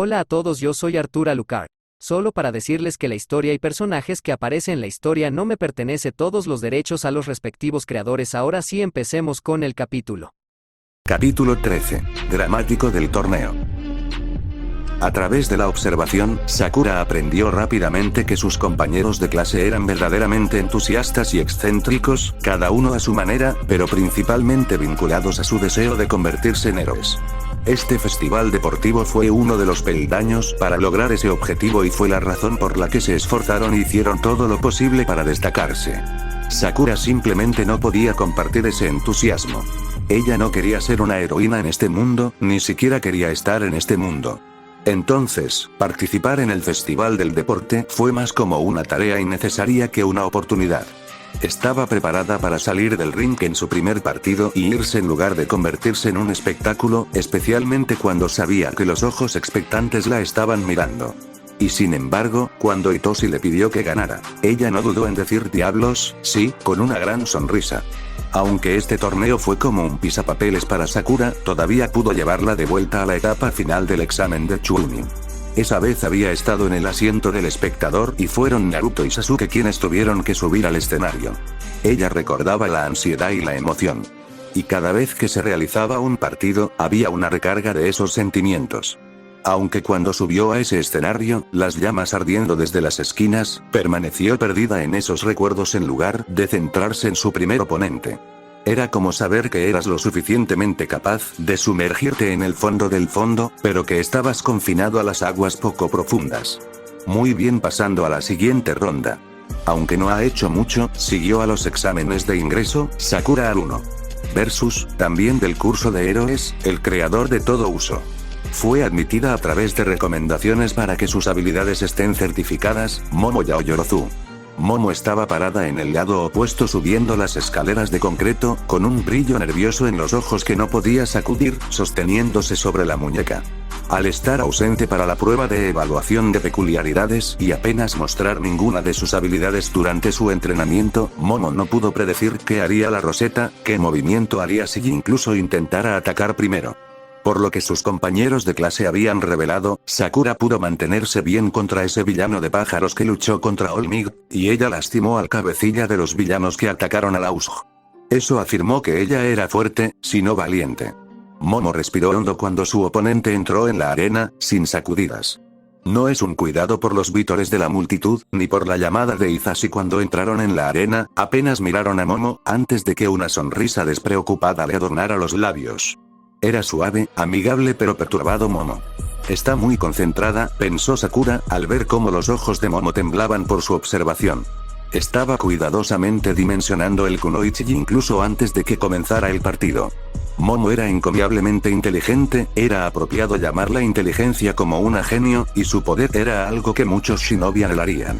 Hola a todos, yo soy Artur Alucard. Solo para decirles que la historia y personajes que aparecen en la historia no me pertenece todos los derechos a los respectivos creadores. Ahora sí, empecemos con el capítulo. Capítulo 13. Dramático del torneo. A través de la observación, Sakura aprendió rápidamente que sus compañeros de clase eran verdaderamente entusiastas y excéntricos, cada uno a su manera, pero principalmente vinculados a su deseo de convertirse en héroes. Este festival deportivo fue uno de los peldaños para lograr ese objetivo y fue la razón por la que se esforzaron y hicieron todo lo posible para destacarse. Sakura simplemente no podía compartir ese entusiasmo. Ella no quería ser una heroína en este mundo, ni siquiera quería estar en este mundo. Entonces, participar en el festival del deporte fue más como una tarea innecesaria que una oportunidad. Estaba preparada para salir del ring en su primer partido y irse en lugar de convertirse en un espectáculo, especialmente cuando sabía que los ojos expectantes la estaban mirando. Y sin embargo, cuando Itoshi le pidió que ganara, ella no dudó en decir diablos, sí, con una gran sonrisa. Aunque este torneo fue como un pisapapeles para Sakura, todavía pudo llevarla de vuelta a la etapa final del examen de Chunin. Esa vez había estado en el asiento del espectador y fueron Naruto y Sasuke quienes tuvieron que subir al escenario. Ella recordaba la ansiedad y la emoción. Y cada vez que se realizaba un partido, había una recarga de esos sentimientos. Aunque cuando subió a ese escenario, las llamas ardiendo desde las esquinas, permaneció perdida en esos recuerdos en lugar de centrarse en su primer oponente. Era como saber que eras lo suficientemente capaz de sumergirte en el fondo del fondo, pero que estabas confinado a las aguas poco profundas. Muy bien, pasando a la siguiente ronda. Aunque no ha hecho mucho, siguió a los exámenes de ingreso, Sakura al 1. Versus, también del curso de héroes, el creador de todo uso. Fue admitida a través de recomendaciones para que sus habilidades estén certificadas, Momo Yaoyorozu. Momo estaba parada en el lado opuesto subiendo las escaleras de concreto, con un brillo nervioso en los ojos que no podía sacudir, sosteniéndose sobre la muñeca. Al estar ausente para la prueba de evaluación de peculiaridades y apenas mostrar ninguna de sus habilidades durante su entrenamiento, Momo no pudo predecir qué haría la Rosetta, qué movimiento haría si incluso intentara atacar primero. Por lo que sus compañeros de clase habían revelado, Sakura pudo mantenerse bien contra ese villano de pájaros que luchó contra Olmig, y ella lastimó al cabecilla de los villanos que atacaron a Lausg. Eso afirmó que ella era fuerte, si no valiente. Momo respiró hondo cuando su oponente entró en la arena, sin sacudidas. No es un cuidado por los vítores de la multitud, ni por la llamada de Hisashi cuando entraron en la arena, apenas miraron a Momo, antes de que una sonrisa despreocupada le adornara los labios. Era suave, amigable pero perturbado Momo. Está muy concentrada, pensó Sakura, al ver cómo los ojos de Momo temblaban por su observación. Estaba cuidadosamente dimensionando el kunoichi incluso antes de que comenzara el partido. Momo era encomiablemente inteligente, era apropiado llamarla inteligencia como una genio, y su poder era algo que muchos shinobi anhelarían.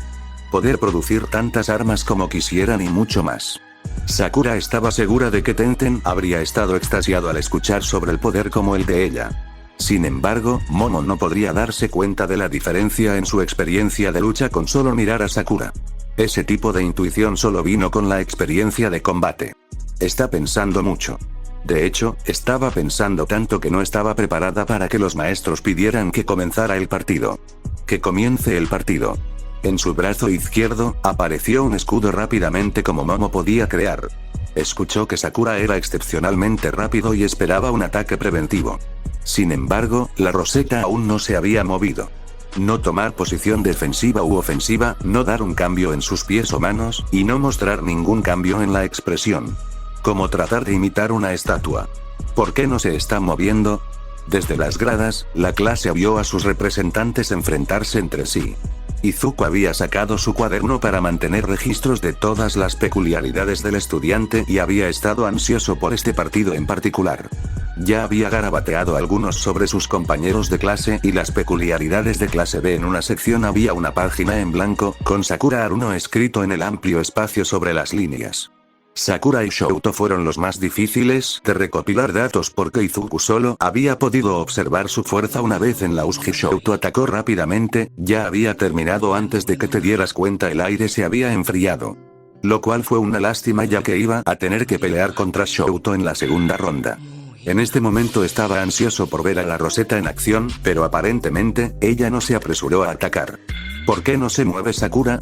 Poder producir tantas armas como quisieran y mucho más. Sakura estaba segura de que Tenten habría estado extasiado al escuchar sobre el poder como el de ella. Sin embargo, Momo no podría darse cuenta de la diferencia en su experiencia de lucha con solo mirar a Sakura. Ese tipo de intuición solo vino con la experiencia de combate. Está pensando mucho. De hecho, estaba pensando tanto que no estaba preparada para que los maestros pidieran que comenzara el partido. Que comience el partido. En su brazo izquierdo, apareció un escudo rápidamente como Momo podía crear. Escuchó que Sakura era excepcionalmente rápido y esperaba un ataque preventivo. Sin embargo, la Rosetta aún no se había movido. No tomar posición defensiva u ofensiva, no dar un cambio en sus pies o manos, y no mostrar ningún cambio en la expresión. Como tratar de imitar una estatua. ¿Por qué no se está moviendo? Desde las gradas, la clase vio a sus representantes enfrentarse entre sí. Izuku había sacado su cuaderno para mantener registros de todas las peculiaridades del estudiante y había estado ansioso por este partido en particular. Ya había garabateado algunos sobre sus compañeros de clase y las peculiaridades de clase B. En una sección había una página en blanco, con Sakura Haruno escrito en el amplio espacio sobre las líneas. Sakura y Shouto fueron los más difíciles de recopilar datos porque Izuku solo había podido observar su fuerza una vez en la Uji. Shouto atacó rápidamente, ya había terminado antes de que te dieras cuenta, el aire se había enfriado. Lo cual fue una lástima ya que iba a tener que pelear contra Shouto en la segunda ronda. En este momento estaba ansioso por ver a la Rosetta en acción, pero aparentemente, ella no se apresuró a atacar. ¿Por qué no se mueve Sakura?,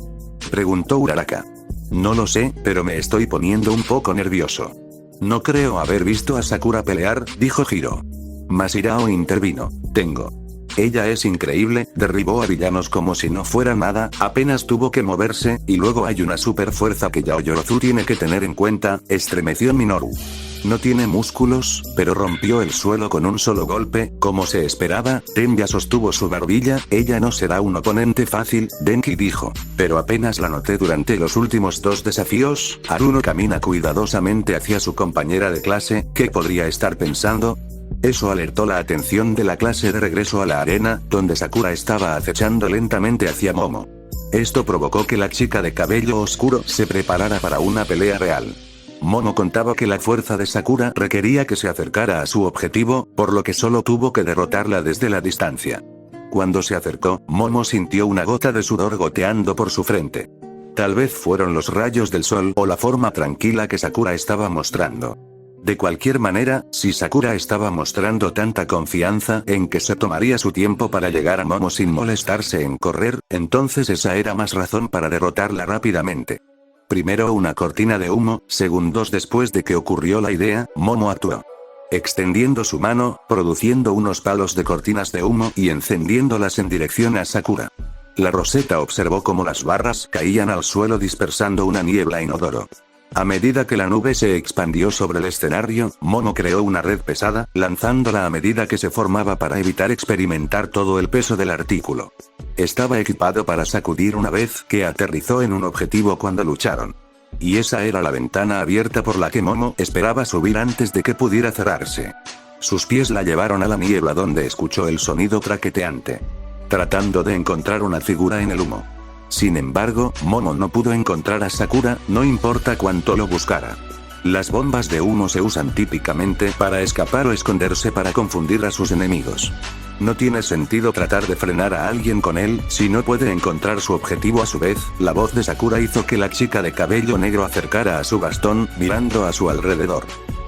preguntó Uraraka. No lo sé, pero me estoy poniendo un poco nervioso. No creo haber visto a Sakura pelear, dijo Hiro. Masirao intervino. Ella es increíble, derribó a villanos como si no fuera nada, apenas tuvo que moverse, y luego hay una super fuerza que Yaoyorozu tiene que tener en cuenta, estremeció Minoru. No tiene músculos, pero rompió el suelo con un solo golpe, como se esperaba. Tenbia sostuvo su barbilla. Ella no será un oponente fácil, Denki dijo. Pero apenas la noté durante los últimos 2 desafíos. Haruno camina cuidadosamente hacia su compañera de clase. ¿Qué podría estar pensando? Eso alertó la atención de la clase de regreso a la arena, donde Sakura estaba acechando lentamente hacia Momo. Esto provocó que la chica de cabello oscuro se preparara para una pelea real. Momo contaba que la fuerza de Sakura requería que se acercara a su objetivo, por lo que solo tuvo que derrotarla desde la distancia. Cuando se acercó, Momo sintió una gota de sudor goteando por su frente. Tal vez fueron los rayos del sol o la forma tranquila que Sakura estaba mostrando. De cualquier manera, si Sakura estaba mostrando tanta confianza en que se tomaría su tiempo para llegar a Momo sin molestarse en correr, entonces esa era más razón para derrotarla rápidamente. Primero una cortina de humo, segundos después de que ocurrió la idea, Momo actuó. Extendiendo su mano, produciendo unos palos de cortinas de humo y encendiéndolas en dirección a Sakura. La Rosetta observó cómo las barras caían al suelo dispersando una niebla inodoro. A medida que la nube se expandió sobre el escenario, Momo creó una red pesada, lanzándola a medida que se formaba para evitar experimentar todo el peso del artículo. Estaba equipado para sacudir una vez que aterrizó en un objetivo cuando lucharon. Y esa era la ventana abierta por la que Momo esperaba subir antes de que pudiera cerrarse. Sus pies la llevaron a la niebla donde escuchó el sonido traqueteante. Tratando de encontrar una figura en el humo. Sin embargo, Momo no pudo encontrar a Sakura, no importa cuánto lo buscara. Las bombas de humo se usan típicamente para escapar o esconderse para confundir a sus enemigos. No tiene sentido tratar de frenar a alguien con él, si no puede encontrar su objetivo a su vez. La voz de Sakura hizo que la chica de cabello negro acercara a su bastón, mirando a su alrededor.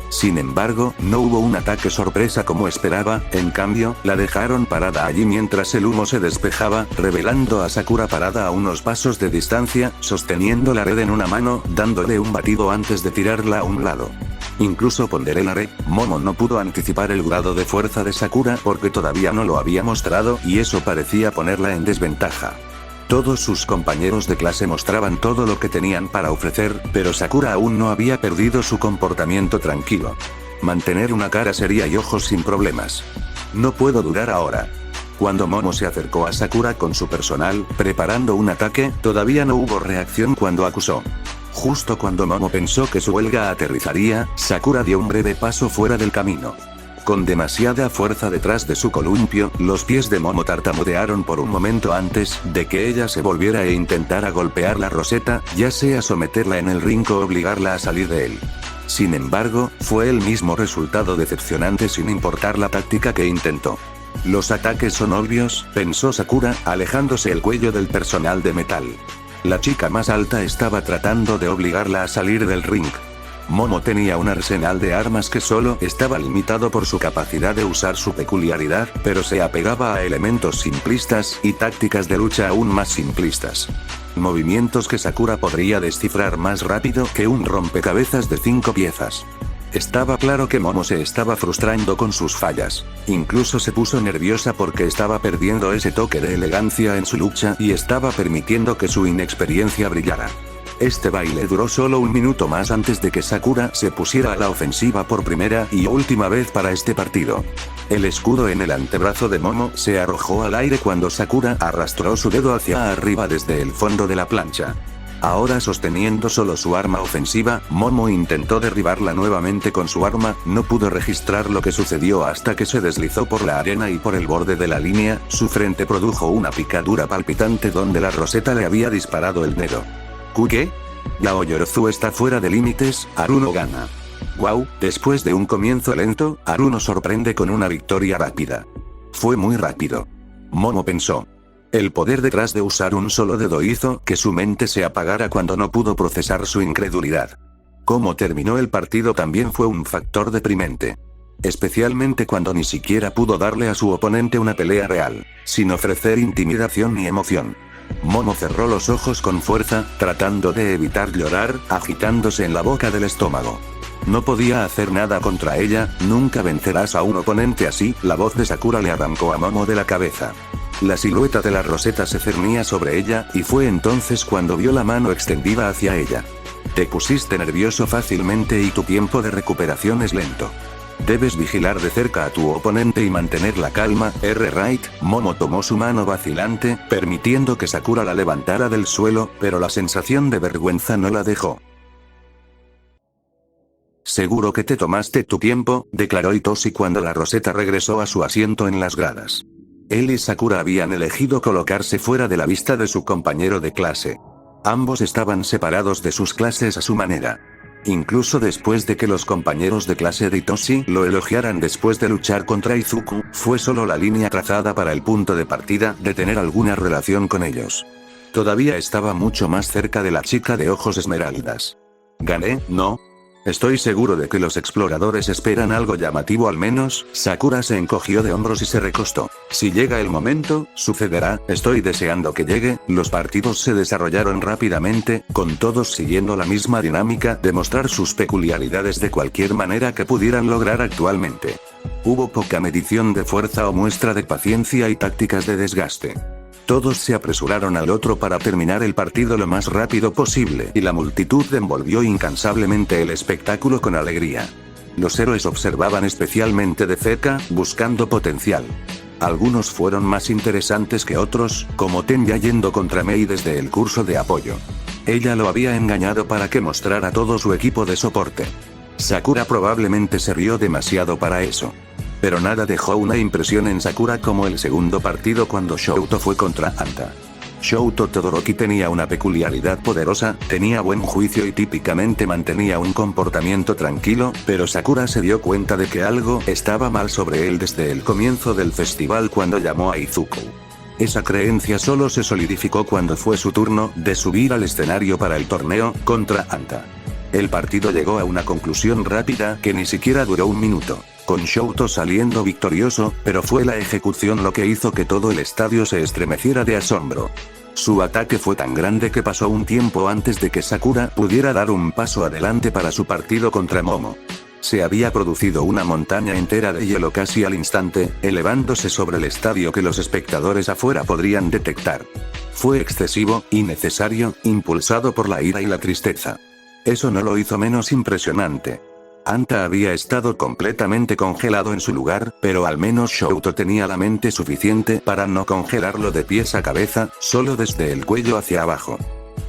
Sin embargo, no hubo un ataque sorpresa como esperaba, en cambio, la dejaron parada allí mientras el humo se despejaba, revelando a Sakura parada a unos pasos de distancia, sosteniendo la red en una mano, dándole un batido antes de tirarla a un lado. Incluso ponderé la red, Momo no pudo anticipar el grado de fuerza de Sakura porque todavía no lo había mostrado y eso parecía ponerla en desventaja. Todos sus compañeros de clase mostraban todo lo que tenían para ofrecer, pero Sakura aún no había perdido su comportamiento tranquilo. Mantener una cara seria y ojos sin problemas. No puedo durar ahora. Cuando Momo se acercó a Sakura con su personal, preparando un ataque, todavía no hubo reacción cuando acusó. Justo cuando Momo pensó que su huelga aterrizaría, Sakura dio un breve paso fuera del camino. Con demasiada fuerza detrás de su columpio, los pies de Momo tartamudearon por un momento antes de que ella se volviera e intentara golpear la Rosetta, ya sea someterla en el ring o obligarla a salir de él. Sin embargo, fue el mismo resultado decepcionante sin importar la táctica que intentó. Los ataques son obvios, pensó Sakura, alejándose el cuello del personal de metal. La chica más alta estaba tratando de obligarla a salir del ring. Momo tenía un arsenal de armas que solo estaba limitado por su capacidad de usar su peculiaridad, pero se apegaba a elementos simplistas y tácticas de lucha aún más simplistas. Movimientos que Sakura podría descifrar más rápido que un rompecabezas de 5 piezas. Estaba claro que Momo se estaba frustrando con sus fallas. Incluso se puso nerviosa porque estaba perdiendo ese toque de elegancia en su lucha y estaba permitiendo que su inexperiencia brillara. Este baile duró solo un minuto más antes de que Sakura se pusiera a la ofensiva por primera y última vez para este partido. El escudo en el antebrazo de Momo se arrojó al aire cuando Sakura arrastró su dedo hacia arriba desde el fondo de la plancha. Ahora sosteniendo solo su arma ofensiva, Momo intentó derribarla nuevamente con su arma, no pudo registrar lo que sucedió hasta que se deslizó por la arena y por el borde de la línea, su frente produjo una picadura palpitante donde la roseta le había disparado el dedo. ¿Qué? Yaoyorozu está fuera de límites, Haruno gana. Wow, después de un comienzo lento, Haruno sorprende con una victoria rápida. Fue muy rápido. Momo pensó. El poder detrás de usar un solo dedo hizo que su mente se apagara cuando no pudo procesar su incredulidad. Cómo terminó el partido también fue un factor deprimente. Especialmente cuando ni siquiera pudo darle a su oponente una pelea real, sin ofrecer intimidación ni emoción. Momo cerró los ojos con fuerza, tratando de evitar llorar, agitándose en la boca del estómago. No podía hacer nada contra ella, nunca vencerás a un oponente así, la voz de Sakura le arrancó a Momo de la cabeza. La silueta de la roseta se cernía sobre ella, y fue entonces cuando vio la mano extendida hacia ella. Te pusiste nervioso fácilmente y tu tiempo de recuperación es lento. Debes vigilar de cerca a tu oponente y mantener la calma, Right. Momo tomó su mano vacilante, permitiendo que Sakura la levantara del suelo, pero la sensación de vergüenza no la dejó. Seguro que te tomaste tu tiempo, declaró Hitoshi cuando la roseta regresó a su asiento en las gradas. Él y Sakura habían elegido colocarse fuera de la vista de su compañero de clase. Ambos estaban separados de sus clases a su manera. Incluso después de que los compañeros de clase de Hitoshi lo elogiaran después de luchar contra Izuku, fue solo la línea trazada para el punto de partida de tener alguna relación con ellos. Todavía estaba mucho más cerca de la chica de ojos esmeraldas. ¿Gané, no? Estoy seguro de que los exploradores esperan algo llamativo al menos. Sakura se encogió de hombros y se recostó. Si llega el momento, sucederá, estoy deseando que llegue. Los partidos se desarrollaron rápidamente, con todos siguiendo la misma dinámica de mostrar sus peculiaridades de cualquier manera que pudieran lograr actualmente. Hubo poca medición de fuerza o muestra de paciencia y tácticas de desgaste. Todos se apresuraron al otro para terminar el partido lo más rápido posible y la multitud envolvió incansablemente el espectáculo con alegría. Los héroes observaban especialmente de cerca, buscando potencial. Algunos fueron más interesantes que otros, como Tenya yendo contra Mei desde el curso de apoyo. Ella lo había engañado para que mostrara todo su equipo de soporte. Sakura probablemente se rió demasiado para eso. Pero nada dejó una impresión en Sakura como el segundo partido cuando Shouto fue contra Anta. Shouto Todoroki tenía una peculiaridad poderosa, tenía buen juicio y típicamente mantenía un comportamiento tranquilo, pero Sakura se dio cuenta de que algo estaba mal sobre él desde el comienzo del festival cuando llamó a Izuku. Esa creencia solo se solidificó cuando fue su turno de subir al escenario para el torneo contra Anta. El partido llegó a una conclusión rápida que ni siquiera duró un minuto, con Shouto saliendo victorioso, pero fue la ejecución lo que hizo que todo el estadio se estremeciera de asombro. Su ataque fue tan grande que pasó un tiempo antes de que Sakura pudiera dar un paso adelante para su partido contra Momo. Se había producido una montaña entera de hielo casi al instante, elevándose sobre el estadio que los espectadores afuera podrían detectar. Fue excesivo, innecesario, impulsado por la ira y la tristeza. Eso no lo hizo menos impresionante. Anta había estado completamente congelado en su lugar, pero al menos Shouto tenía la mente suficiente para no congelarlo de pies a cabeza, solo desde el cuello hacia abajo.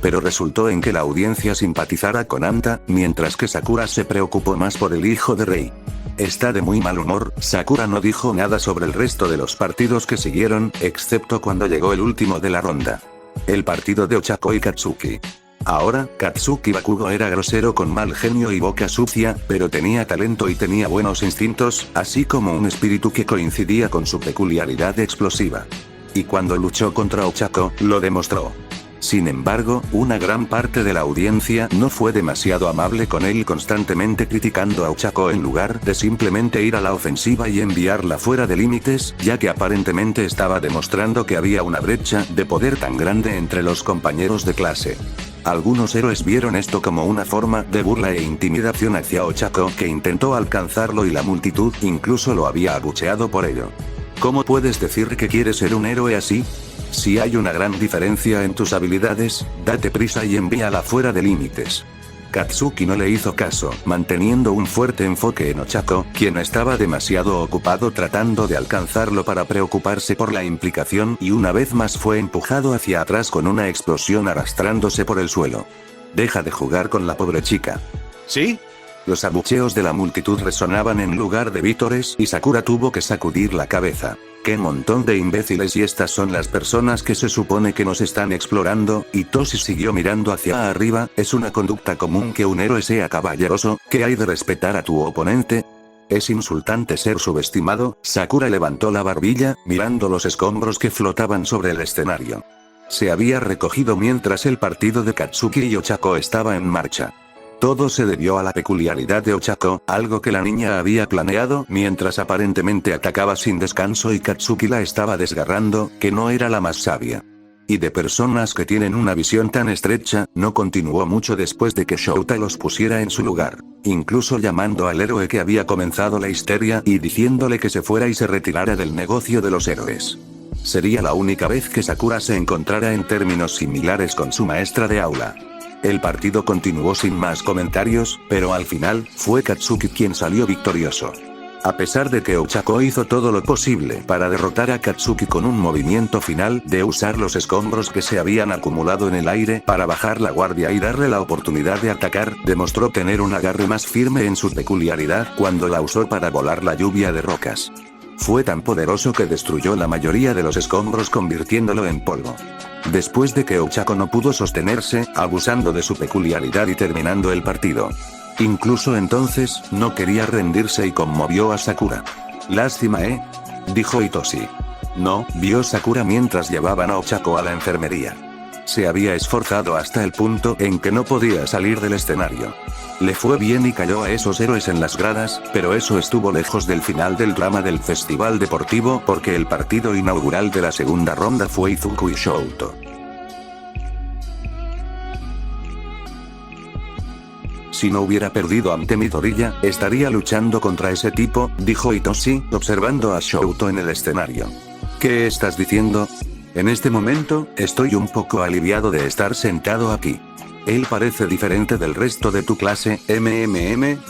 Pero resultó en que la audiencia simpatizara con Anta, mientras que Sakura se preocupó más por el hijo de Rei. Está de muy mal humor. Sakura no dijo nada sobre el resto de los partidos que siguieron, excepto cuando llegó el último de la ronda. El partido de Ochako y Katsuki. Ahora, Katsuki Bakugo era grosero con mal genio y boca sucia, pero tenía talento y tenía buenos instintos, así como un espíritu que coincidía con su peculiaridad explosiva. Y cuando luchó contra Ochako, lo demostró. Sin embargo, una gran parte de la audiencia no fue demasiado amable con él, constantemente criticando a Ochako en lugar de simplemente ir a la ofensiva y enviarla fuera de límites, ya que aparentemente estaba demostrando que había una brecha de poder tan grande entre los compañeros de clase. Algunos héroes vieron esto como una forma de burla e intimidación hacia Ochako, que intentó alcanzarlo y la multitud incluso lo había abucheado por ello. ¿Cómo puedes decir que quieres ser un héroe así? Si hay una gran diferencia en tus habilidades, date prisa y envíala fuera de límites. Katsuki no le hizo caso, manteniendo un fuerte enfoque en Ochako, quien estaba demasiado ocupado tratando de alcanzarlo para preocuparse por la implicación, y una vez más fue empujado hacia atrás con una explosión arrastrándose por el suelo. Deja de jugar con la pobre chica. ¿Sí? Los abucheos de la multitud resonaban en lugar de vítores y Sakura tuvo que sacudir la cabeza. ¡Qué montón de imbéciles! Y estas son las personas que se supone que nos están explorando, y Toshi siguió mirando hacia arriba. Es una conducta común que un héroe sea caballeroso. ¿Qué hay de respetar a tu oponente? Es insultante ser subestimado. Sakura levantó la barbilla, mirando los escombros que flotaban sobre el escenario. Se había recogido mientras el partido de Katsuki y Ochako estaba en marcha. Todo se debió a la peculiaridad de Ochako, algo que la niña había planeado mientras aparentemente atacaba sin descanso y Katsuki la estaba desgarrando, que no era la más sabia. Y de personas que tienen una visión tan estrecha, no continuó mucho después de que Shouta los pusiera en su lugar, incluso llamando al héroe que había comenzado la histeria y diciéndole que se fuera y se retirara del negocio de los héroes. Sería la única vez que Sakura se encontrara en términos similares con su maestra de aula. El partido continuó sin más comentarios, pero al final, fue Katsuki quien salió victorioso. A pesar de que Ochako hizo todo lo posible para derrotar a Katsuki con un movimiento final de usar los escombros que se habían acumulado en el aire para bajar la guardia y darle la oportunidad de atacar, demostró tener un agarre más firme en su peculiaridad cuando la usó para volar la lluvia de rocas. Fue tan poderoso que destruyó la mayoría de los escombros convirtiéndolo en polvo. Después de que Ochako no pudo sostenerse, abusando de su peculiaridad y terminando el partido. Incluso entonces, no quería rendirse y conmovió a Sakura. Lástima, dijo Hitoshi. No, vio Sakura mientras llevaban a Ochako a la enfermería. Se había esforzado hasta el punto en que no podía salir del escenario. Le fue bien y cayó a esos héroes en las gradas, pero eso estuvo lejos del final del drama del festival deportivo porque el partido inaugural de la segunda ronda fue Izuku y Shouto. Si no hubiera perdido ante Midoriya, estaría luchando contra ese tipo, dijo Hitoshi, observando a Shouto en el escenario. ¿Qué estás diciendo? En este momento, estoy un poco aliviado de estar sentado aquí. Él parece diferente del resto de tu clase,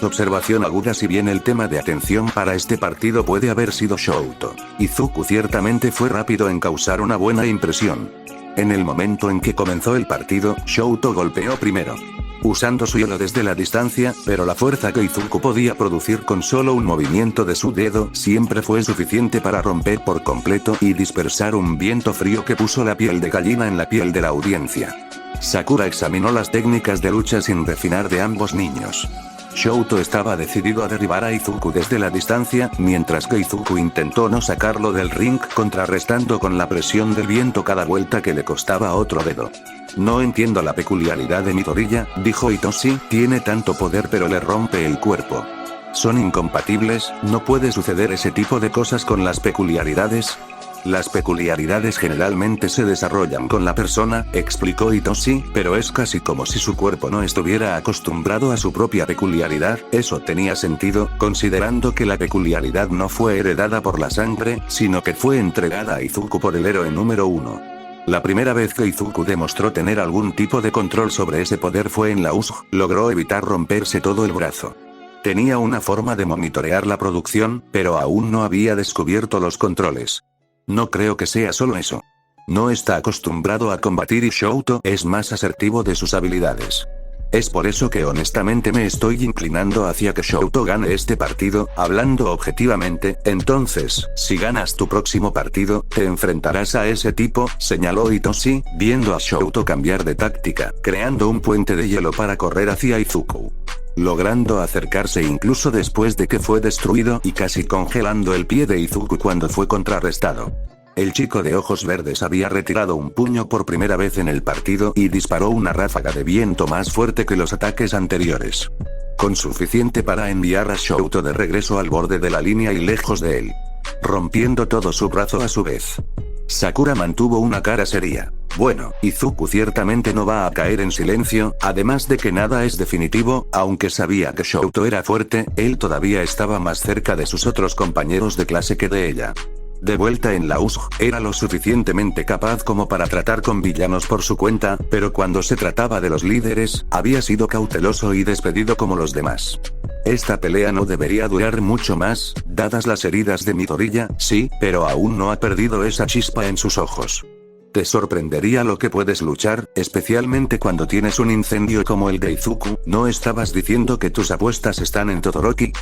observación aguda. Si bien el tema de atención para este partido puede haber sido Shouto, Izuku ciertamente fue rápido en causar una buena impresión. En el momento en que comenzó el partido, Shouto golpeó primero, usando su hielo desde la distancia, pero la fuerza que Izuku podía producir con solo un movimiento de su dedo siempre fue suficiente para romper por completo y dispersar un viento frío que puso la piel de gallina en la piel de la audiencia. Sakura examinó las técnicas de lucha sin refinar de ambos niños. Shouto estaba decidido a derribar a Izuku desde la distancia, mientras que Izuku intentó no sacarlo del ring contrarrestando con la presión del viento cada vuelta que le costaba otro dedo. No entiendo la peculiaridad de Midoriya, dijo Hitoshi, tiene tanto poder pero le rompe el cuerpo. ¿Son incompatibles? ¿No puede suceder ese tipo de cosas con las peculiaridades? Las peculiaridades generalmente se desarrollan con la persona, explicó Hitoshi, pero es casi como si su cuerpo no estuviera acostumbrado a su propia peculiaridad. Eso tenía sentido, considerando que la peculiaridad no fue heredada por la sangre, sino que fue entregada a Izuku por el héroe número 1. La primera vez que Izuku demostró tener algún tipo de control sobre ese poder fue en la USG, logró evitar romperse todo el brazo. Tenía una forma de monitorear la producción, pero aún no había descubierto los controles. No creo que sea solo eso. No está acostumbrado a combatir y Shouto es más asertivo de sus habilidades. Es por eso que honestamente me estoy inclinando hacia que Shouto gane este partido, hablando objetivamente. Entonces, si ganas tu próximo partido, te enfrentarás a ese tipo, señaló Hitoshi, viendo a Shouto cambiar de táctica, creando un puente de hielo para correr hacia Izuku. Logrando acercarse incluso después de que fue destruido y casi congelando el pie de Izuku cuando fue contrarrestado. El chico de ojos verdes había retirado un puño por primera vez en el partido y disparó una ráfaga de viento más fuerte que los ataques anteriores. Con suficiente para enviar a Shouto de regreso al borde de la línea y lejos de él. Rompiendo todo su brazo a su vez. Sakura mantuvo una cara seria. Bueno, Izuku ciertamente no va a caer en silencio, además de que nada es definitivo, aunque sabía que Shouto era fuerte, él todavía estaba más cerca de sus otros compañeros de clase que de ella. De vuelta en la USG, era lo suficientemente capaz como para tratar con villanos por su cuenta, pero cuando se trataba de los líderes, había sido cauteloso y despedido como los demás. Esta pelea no debería durar mucho más, dadas las heridas de Midoriya, sí, pero aún no ha perdido esa chispa en sus ojos. Te sorprendería lo que puedes luchar, especialmente cuando tienes un incendio como el de Izuku. ¿No estabas diciendo que tus apuestas están en Todoroki?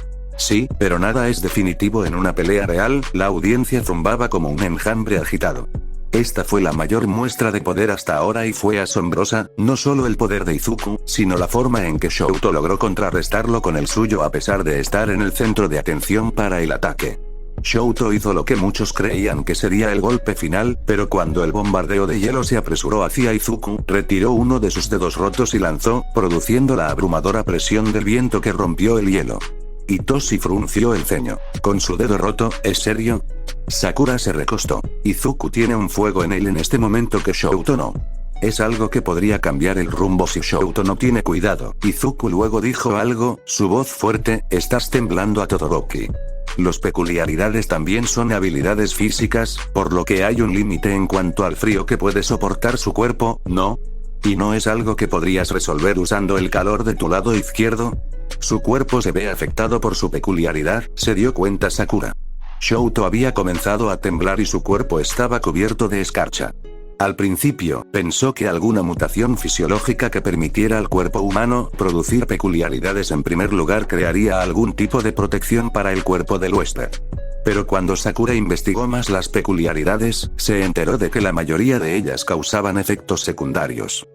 Sí, pero nada es definitivo en una pelea real. La audiencia zumbaba como un enjambre agitado. Esta fue la mayor muestra de poder hasta ahora y fue asombrosa, no solo el poder de Izuku, sino la forma en que Shouto logró contrarrestarlo con el suyo a pesar de estar en el centro de atención para el ataque. Shouto hizo lo que muchos creían que sería el golpe final, pero cuando el bombardeo de hielo se apresuró hacia Izuku, retiró uno de sus dedos rotos y lanzó, produciendo la abrumadora presión del viento que rompió el hielo. Itoshi frunció el ceño. ¿Con su dedo roto, es serio? Sakura se recostó. Izuku tiene un fuego en él en este momento que Shouto no. Es algo que podría cambiar el rumbo si Shouto no tiene cuidado. Izuku luego dijo algo, su voz fuerte, estás temblando a Todoroki. Las peculiaridades también son habilidades físicas, por lo que hay un límite en cuanto al frío que puede soportar su cuerpo, ¿no? ¿Y no es algo que podrías resolver usando el calor de tu lado izquierdo? Su cuerpo se ve afectado por su peculiaridad, se dio cuenta Sakura. Shouto había comenzado a temblar y su cuerpo estaba cubierto de escarcha. Al principio, pensó que alguna mutación fisiológica que permitiera al cuerpo humano producir peculiaridades en primer lugar crearía algún tipo de protección para el cuerpo del huésped. Pero cuando Sakura investigó más las peculiaridades, se enteró de que la mayoría de ellas causaban efectos secundarios.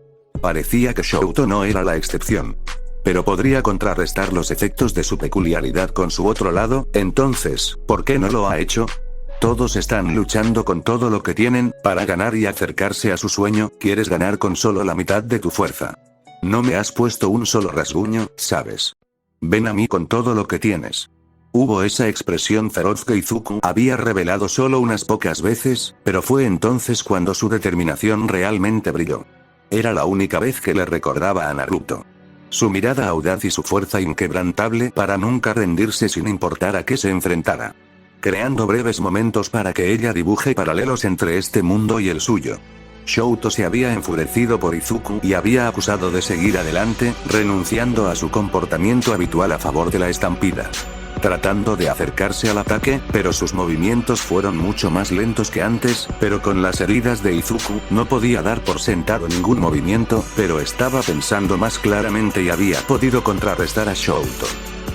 Parecía que Shouto no era la excepción. Pero podría contrarrestar los efectos de su peculiaridad con su otro lado, entonces, ¿por qué no lo ha hecho? Todos están luchando con todo lo que tienen, para ganar y acercarse a su sueño. Quieres ganar con solo la mitad de tu fuerza. No me has puesto un solo rasguño, ¿sabes? Ven a mí con todo lo que tienes. Hubo esa expresión feroz que Izuku había revelado solo unas pocas veces, pero fue entonces cuando su determinación realmente brilló. Era la única vez que le recordaba a Naruto. Su mirada audaz y su fuerza inquebrantable para nunca rendirse sin importar a qué se enfrentara. Creando breves momentos para que ella dibuje paralelos entre este mundo y el suyo. Shouto se había enfurecido por Izuku y había acusado de seguir adelante, renunciando a su comportamiento habitual a favor de la estampida. Tratando de acercarse al ataque, pero sus movimientos fueron mucho más lentos que antes, pero con las heridas de Izuku, no podía dar por sentado ningún movimiento, pero estaba pensando más claramente y había podido contrarrestar a Shouto.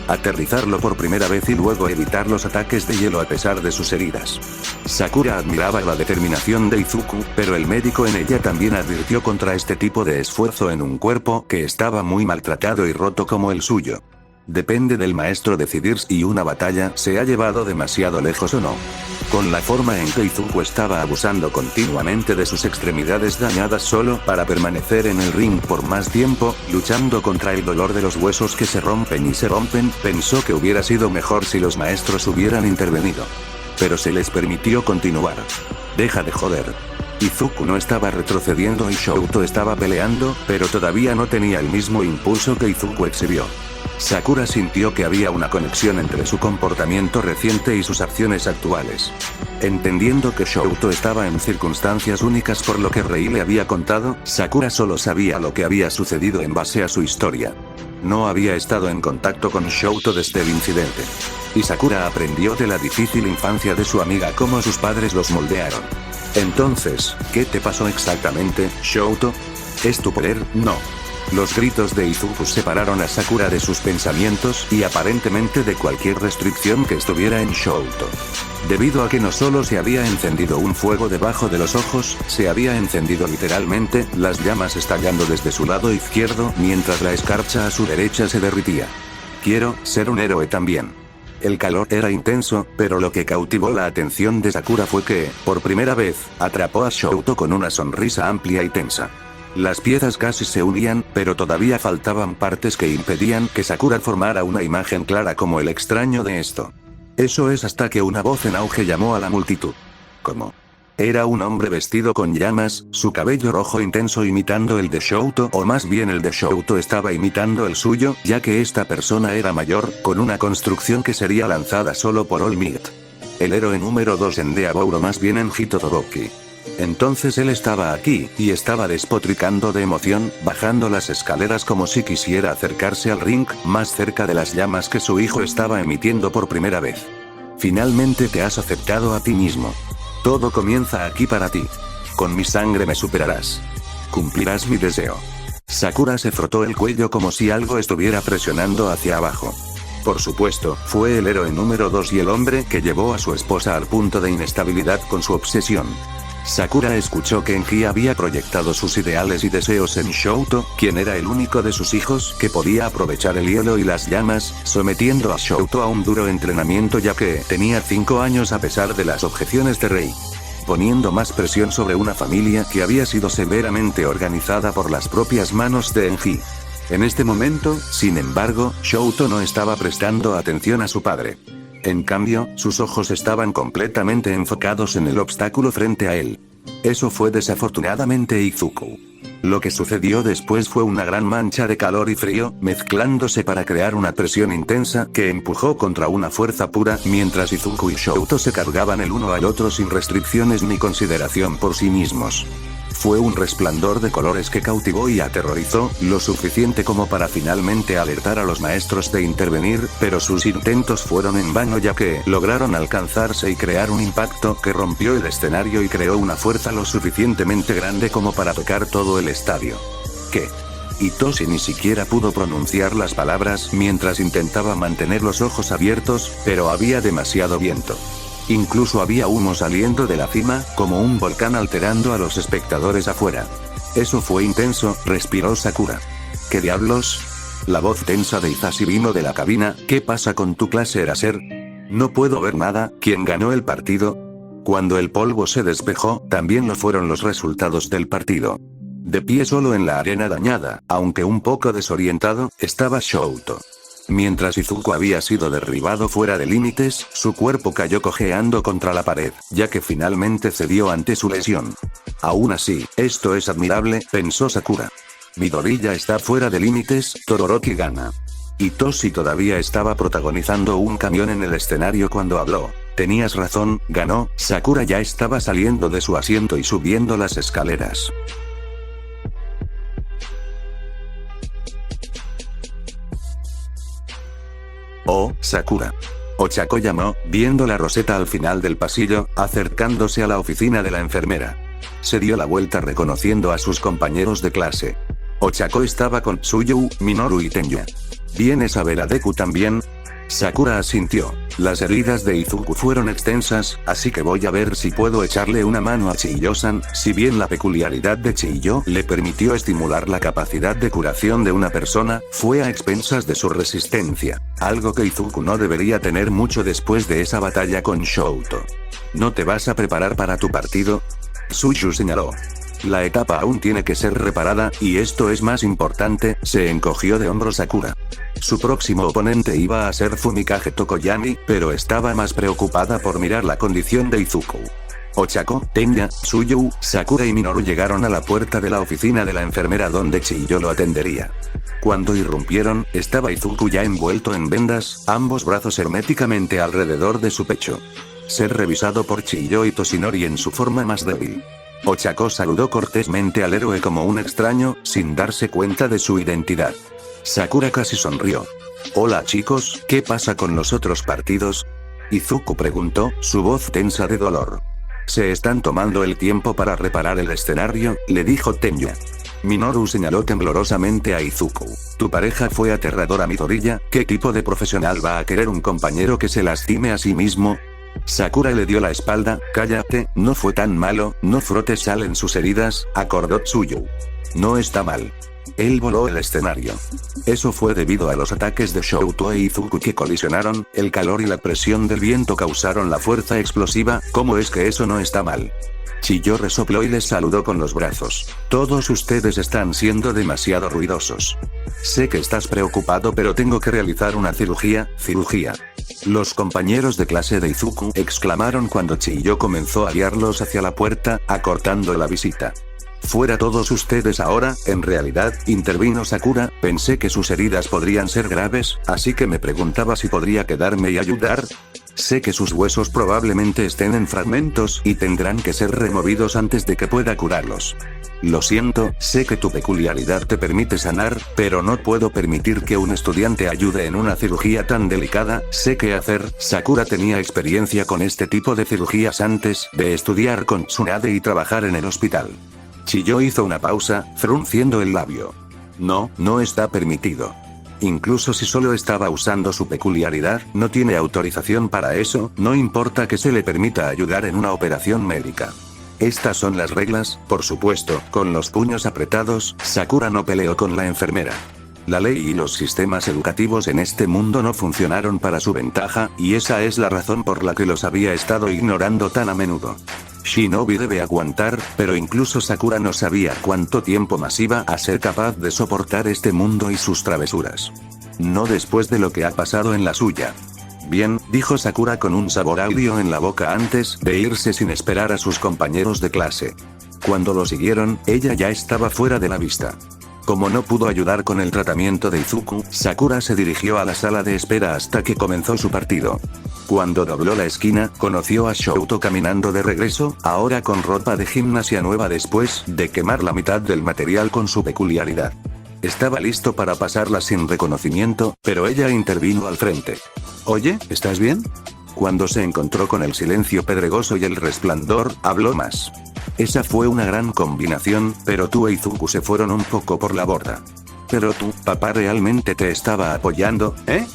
Aterrizarlo por primera vez y luego evitar los ataques de hielo a pesar de sus heridas. Sakura admiraba la determinación de Izuku, pero el médico en ella también advirtió contra este tipo de esfuerzo en un cuerpo que estaba muy maltratado y roto como el suyo. Depende del maestro decidir si una batalla se ha llevado demasiado lejos o no. Con la forma en que Izuku estaba abusando continuamente de sus extremidades dañadas solo para permanecer en el ring por más tiempo, luchando contra el dolor de los huesos que se rompen y se rompen, pensó que hubiera sido mejor si los maestros hubieran intervenido. Pero se les permitió continuar. Deja de joder. Izuku no estaba retrocediendo y Shouto estaba peleando, pero todavía no tenía el mismo impulso que Izuku exhibió. Sakura sintió que había una conexión entre su comportamiento reciente y sus acciones actuales. Entendiendo que Shouto estaba en circunstancias únicas por lo que Rei le había contado, Sakura solo sabía lo que había sucedido en base a su historia. No había estado en contacto con Shouto desde el incidente. Y Sakura aprendió de la difícil infancia de su amiga cómo sus padres los moldearon. Entonces, ¿qué te pasó exactamente, Shouto? ¿Es tu poder? No. Los gritos de Izuku separaron a Sakura de sus pensamientos y aparentemente de cualquier restricción que estuviera en Shouto. Debido a que no solo se había encendido un fuego debajo de los ojos, se había encendido literalmente, las llamas estallando desde su lado izquierdo mientras la escarcha a su derecha se derritía. Quiero ser un héroe también. El calor era intenso, pero lo que cautivó la atención de Sakura fue que, por primera vez, atrapó a Shouto con una sonrisa amplia y tensa. Las piezas casi se unían, pero todavía faltaban partes que impedían que Sakura formara una imagen clara como el extraño de esto. Eso es hasta que una voz en auge llamó a la multitud. ¿Cómo? Era un hombre vestido con llamas, su cabello rojo intenso imitando el de Shouto, o más bien el de Shouto estaba imitando el suyo, ya que esta persona era mayor, con una construcción que sería lanzada solo por All Might. el héroe número 2 en Deabouro, más bien en Hito Todoki. Entonces él estaba aquí, y estaba despotricando de emoción, bajando las escaleras como si quisiera acercarse al ring, más cerca de las llamas que su hijo estaba emitiendo por primera vez. Finalmente te has aceptado a ti mismo. Todo comienza aquí para ti. Con mi sangre me superarás. Cumplirás mi deseo. Sakura se frotó el cuello como si algo estuviera presionando hacia abajo. Por supuesto, fue el héroe número 2 y el hombre que llevó a su esposa al punto de inestabilidad con su obsesión. Sakura escuchó que Enji había proyectado sus ideales y deseos en Shouto, quien era el único de sus hijos que podía aprovechar el hielo y las llamas, sometiendo a Shouto a un duro entrenamiento ya que tenía 5 años a pesar de las objeciones de Rei. Poniendo más presión sobre una familia que había sido severamente organizada por las propias manos de Enji. En este momento, sin embargo, Shouto no estaba prestando atención a su padre. En cambio, sus ojos estaban completamente enfocados en el obstáculo frente a él. Eso fue desafortunadamente Izuku. Lo que sucedió después fue una gran mancha de calor y frío, mezclándose para crear una presión intensa que empujó contra una fuerza pura, mientras Izuku y Shouto se cargaban el uno al otro sin restricciones ni consideración por sí mismos. Fue un resplandor de colores que cautivó y aterrorizó, lo suficiente como para finalmente alertar a los maestros de intervenir, pero sus intentos fueron en vano ya que lograron alcanzarse y crear un impacto que rompió el escenario y creó una fuerza lo suficientemente grande como para tocar todo el estadio. ¿Qué? Itoshi ni siquiera pudo pronunciar las palabras mientras intentaba mantener los ojos abiertos, pero había demasiado viento. Incluso había humo saliendo de la cima, como un volcán alterando a los espectadores afuera. Eso fue intenso, respiró Sakura. ¿Qué diablos? La voz tensa de Itachi vino de la cabina. ¿Qué pasa con tu clase Eraser? No puedo ver nada. ¿Quién ganó el partido? Cuando el polvo se despejó, también lo fueron los resultados del partido. De pie solo en la arena dañada, aunque un poco desorientado, estaba Shouto. Mientras Izuku había sido derribado fuera de límites, su cuerpo cayó cojeando contra la pared, ya que finalmente cedió ante su lesión. Aún así, esto es admirable, pensó Sakura. Midori ya está fuera de límites, Todoroki gana. Itoshi todavía estaba protagonizando un camión en el escenario cuando habló. Tenías razón, ganó. Sakura ya estaba saliendo de su asiento y subiendo las escaleras. Oh, Sakura. Ochako llamó, viendo la roseta al final del pasillo, acercándose a la oficina de la enfermera. Se dio la vuelta reconociendo a sus compañeros de clase. Ochako estaba con Tsuyu, Minoru y Tenya. ¿Vienes a ver a Deku también? Sakura asintió. Las heridas de Izuku fueron extensas, así que voy a ver si puedo echarle una mano a Chiyo-san. Si bien la peculiaridad de Chiyo le permitió estimular la capacidad de curación de una persona, fue a expensas de su resistencia, algo que Izuku no debería tener mucho después de esa batalla con Shouto. ¿No te vas a preparar para tu partido? Tsuyu señaló. La etapa aún tiene que ser reparada, y esto es más importante, se encogió de hombros Sakura. Su próximo oponente iba a ser Fumikage Tokoyami, pero estaba más preocupada por mirar la condición de Izuku. Ochako, Tenya, Tsuyu, Sakura y Minoru llegaron a la puerta de la oficina de la enfermera donde Chiyo lo atendería. Cuando irrumpieron, estaba Izuku ya envuelto en vendas, ambos brazos herméticamente alrededor de su pecho. Ser revisado por Chiyo y Toshinori en su forma más débil. Ochako saludó cortésmente al héroe como un extraño, sin darse cuenta de su identidad. Sakura casi sonrió. Hola chicos, ¿qué pasa con los otros partidos? Izuku preguntó, su voz tensa de dolor. Se están tomando el tiempo para reparar el escenario, le dijo Tenya. Minoru señaló temblorosamente a Izuku. Tu pareja fue aterradora Midoriya, ¿qué tipo de profesional va a querer un compañero que se lastime a sí mismo? Sakura le dio la espalda, cállate, no fue tan malo, no frotes sal en sus heridas, acordó Tsuyu. No está mal. Él voló el escenario. Eso fue debido a los ataques de Shouto e Izuku que colisionaron, el calor y la presión del viento causaron la fuerza explosiva, ¿cómo es que eso no está mal? Chiyo resopló y les saludó con los brazos. Todos ustedes están siendo demasiado ruidosos. Sé que estás preocupado pero tengo que realizar una cirugía. Los compañeros de clase de Izuku exclamaron cuando Chiyo comenzó a guiarlos hacia la puerta, acortando la visita. Fuera todos ustedes ahora, en realidad, intervino Sakura, pensé que sus heridas podrían ser graves, así que me preguntaba si podría quedarme y ayudar. sé que sus huesos probablemente estén en fragmentos y tendrán que ser removidos antes de que pueda curarlos. Lo siento, sé que tu peculiaridad te permite sanar, pero no puedo permitir que un estudiante ayude en una cirugía tan delicada. Sé qué hacer. Sakura tenía experiencia con este tipo de cirugías antes de estudiar con Tsunade y trabajar en el hospital. Chiyo hizo una pausa, frunciendo el labio. No, no está permitido. Incluso si solo estaba usando su peculiaridad, no tiene autorización para eso, no importa que se le permita ayudar en una operación médica. Estas son las reglas, por supuesto. Con los puños apretados, Sakura no peleó con la enfermera. La ley y los sistemas educativos en este mundo no funcionaron para su ventaja, y esa es la razón por la que los había estado ignorando tan a menudo. Shinobi debe aguantar, pero incluso Sakura no sabía cuánto tiempo más iba a ser capaz de soportar este mundo y sus travesuras. No después de lo que ha pasado en la suya. Bien, dijo Sakura con un sabor agrio en la boca antes de irse sin esperar a sus compañeros de clase. Cuando lo siguieron, ella ya estaba fuera de la vista. Como no pudo ayudar con el tratamiento de Izuku, Sakura se dirigió a la sala de espera hasta que comenzó su partido. Cuando dobló la esquina, conoció a Shouto caminando de regreso, ahora con ropa de gimnasia nueva después de quemar la mitad del material con su peculiaridad. Estaba listo para pasarla sin reconocimiento, pero ella intervino al frente. Oye, ¿estás bien? Cuando se encontró con el silencio pedregoso y el resplandor, habló más. Esa fue una gran combinación, pero tú e Izuku se fueron un poco por la borda. Pero tú, papá realmente te estaba apoyando, ¿eh?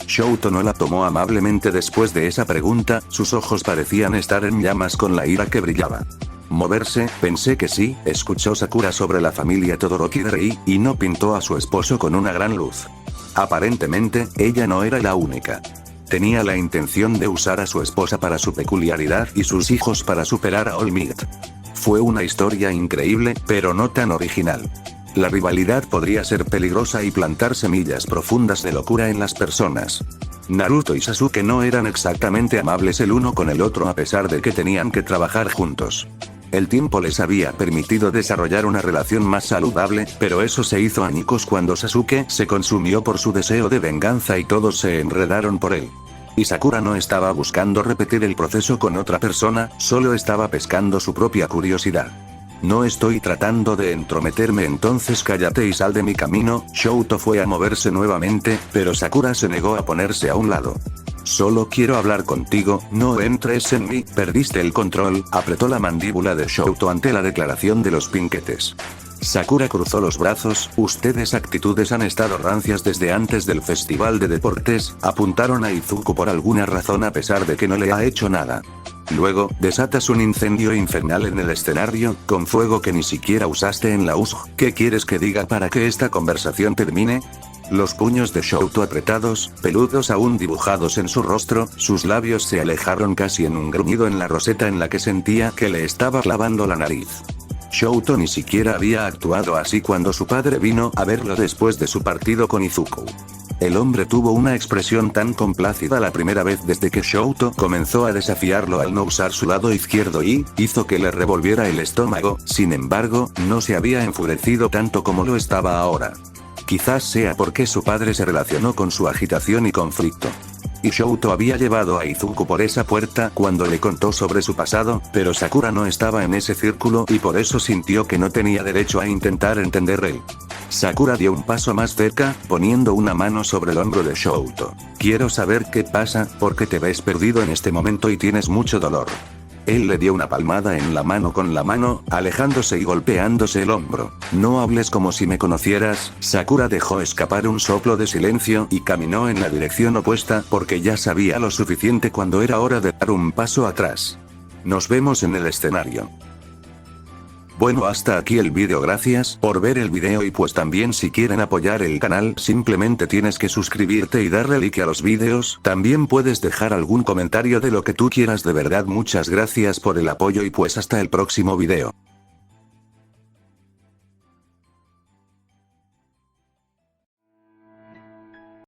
Shouto no la tomó amablemente después de esa pregunta, sus ojos parecían estar en llamas con la ira que brillaba. Moverse, pensé que sí, escuchó Sakura sobre la familia Todoroki de Rei, y no pintó a su esposo con una gran luz. Aparentemente, ella no era la única. Tenía la intención de usar a su esposa para su peculiaridad y sus hijos para superar a All Might. Fue una historia increíble, pero no tan original. La rivalidad podría ser peligrosa y plantar semillas profundas de locura en las personas. Naruto y Sasuke no eran exactamente amables el uno con el otro a pesar de que tenían que trabajar juntos. El tiempo les había permitido desarrollar una relación más saludable, pero eso se hizo añicos cuando Sasuke se consumió por su deseo de venganza y todos se enredaron por él. Y Sakura no estaba buscando repetir el proceso con otra persona, solo estaba pescando su propia curiosidad. No estoy tratando de entrometerme, entonces cállate y sal de mi camino. Shouto fue a moverse nuevamente, pero Sakura se negó a ponerse a un lado. Solo quiero hablar contigo, no entres en mí, perdiste el control, apretó la mandíbula de Shouto ante la declaración de los pinquetes. Sakura cruzó los brazos, ustedes actitudes han estado rancias desde antes del festival de deportes, apuntaron a Izuku por alguna razón a pesar de que no le ha hecho nada. Luego, desatas un incendio infernal en el escenario, con fuego que ni siquiera usaste en la USG. ¿Qué quieres que diga para que esta conversación termine? Los puños de Shouto apretados, peludos aún dibujados en su rostro, sus labios se alejaron casi en un gruñido en la roseta en la que sentía que le estaba clavando la nariz. Shouto ni siquiera había actuado así cuando su padre vino a verlo después de su partido con Izuku. El hombre tuvo una expresión tan complácida la primera vez desde que Shouto comenzó a desafiarlo al no usar su lado izquierdo y hizo que le revolviera el estómago, sin embargo, no se había enfurecido tanto como lo estaba ahora. Quizás sea porque su padre se relacionó con su agitación y conflicto. Y Shouto había llevado a Izuku por esa puerta cuando le contó sobre su pasado, pero Sakura no estaba en ese círculo y por eso sintió que no tenía derecho a intentar entender él. Sakura dio un paso más cerca, poniendo una mano sobre el hombro de Shouto. Quiero saber qué pasa, porque te ves perdido en este momento y tienes mucho dolor. Él le dio una palmada en la mano con la mano, alejándose y golpeándose el hombro. No hables como si me conocieras. Sakura dejó escapar un soplo de silencio y caminó en la dirección opuesta porque ya sabía lo suficiente cuando era hora de dar un paso atrás. Nos vemos en el escenario. Bueno, hasta aquí el vídeo, gracias por ver el video y pues también si quieren apoyar el canal simplemente tienes que suscribirte y darle like a los vídeos, también puedes dejar algún comentario de lo que tú quieras, de verdad muchas gracias por el apoyo y pues hasta el próximo video.